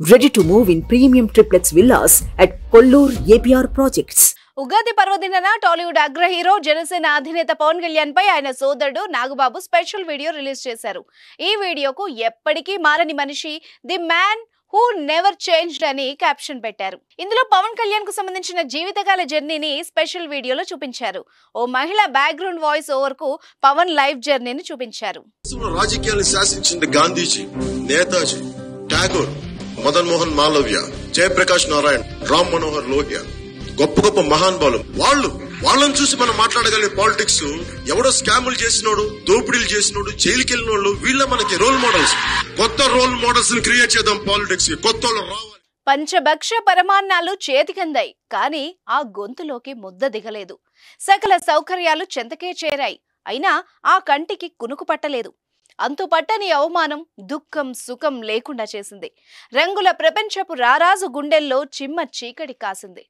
Ready to move in premium triplex villas at Kollur APR Projects. Ugadi పర్వదినాన టాలీవుడ్ అగ్ర hero Janasena అధినేత పవన్ కళ్యాణ్ పై ఆయన సోదరుడు నాగబాబు స్పెషల్ వీడియో రిలీజ్ చేశారు. ఈ వీడియోకు ఎప్పటికీ మారని మనిషి the man who never changed అని క్యాప్షన్ పెట్టారు. ఇందులో పవన్ కళ్యాణ్ కు సంబంధించిన జీవితకాల జర్నీని స్పెషల్ వీడియోలో చూపించారు. ఓ మహిళ బ్యాక్గ్రౌండ్ వాయిస్ ఓవర్ కు పవన్ లైఫ్ జర్నీని చూపించారు. రాజకీయాన్ని శాసించిన గాంధీజీ, నేతాజీ, ఠాగూర్, మదన్ మోహన్ మాలవ్య, జయప్రకాష్ నారాయణ్, రామ్ మనోహర్ లోహియా, గొప్ప గొప్ప మహానుభావులు వాళ్ళని చూసి మనం మాట్లాడగలిగే పాలిటిక్స్ ఎవడో స్కాములు చేసినోడు, దోపిడీలు చేసినోడు, జైలుకి వెళ్ళినోళ్ళు వీళ్ళ మనకి రోల్ మోడల్స్. కొత్త రోల్ మోడల్స్ ని క్రియేట్ చేద్దాం పాలిటిక్స్. కొత్త రావాలి. పంచభక్ష పరమాన్నాలు చేతికందాయి, కానీ ఆ గొంతులోకి ముద్ద దిగలేదు. సకల సౌకర్యాలు చెంతకే చేరాయి, అయినా ఆ కంటికి కునుకు పట్టలేదు. అంతు పట్టని అవమానం, దుఃఖం, సుఖం లేకుండా చేసింది. రంగుల ప్రపంచపు రారాజు గుండెల్లో చిమ్మ చీకటి కాసింది.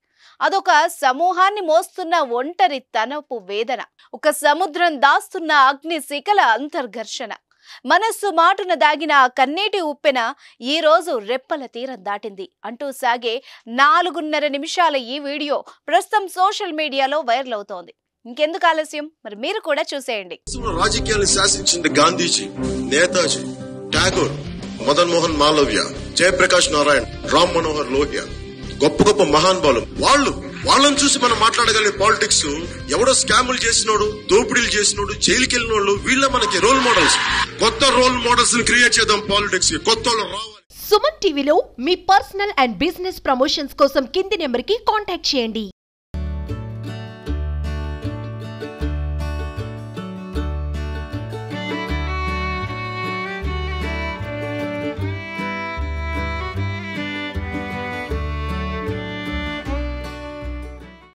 అదొక సమూహాన్ని మోస్తున్న ఒంటరి తనపు వేదన, ఒక సముద్రం దాస్తున్న అగ్ని శిఖల అంతర్ఘర్షణ. మనస్సు మాటున దాగిన ఆ కన్నీటి ఉప్పెన ఈ రోజు రెప్పల తీరం దాటింది అంటూ సాగే 4.5 నిమిషాల ఈ వీడియో ప్రస్తుతం సోషల్ మీడియాలో వైరల్ అవుతోంది. ఇంకెందుకు ఆలస్యం, మరి మీరు కూడా చూసేయండి. రాజకీయాన్ని శాసించిన గాంధీజీ, నేతాజీ, ఠాగూర్, మదన్ మోహన్ మాలవ్య, జయప్రకాష్ నారాయణ్, రామ్ మనోహర్ లోహియా, గొప్ప గొప్ప మహానుభావులు వాళ్ళని చూసి మనం మాట్లాడగలిగే పాలిటిక్స్ ఎవడో స్కాములు చేసినోడు, దోపిడీలు చేసినోడు, జైలుకి వెళ్ళినోళ్ళు వీళ్ళ మనకి రోల్ మోడల్స్. కొత్త రోల్ మోడల్స్ ని క్రియేట్ చేద్దాం పాలిటిక్స్. కొత్త రావాలి. సుమన్ టీవీలో మీ పర్సనల్ అండ్ బిజినెస్ ప్రమోషన్స్ కోసం కింది నెంబర్ కి కాంటాక్ట్ చేయండి.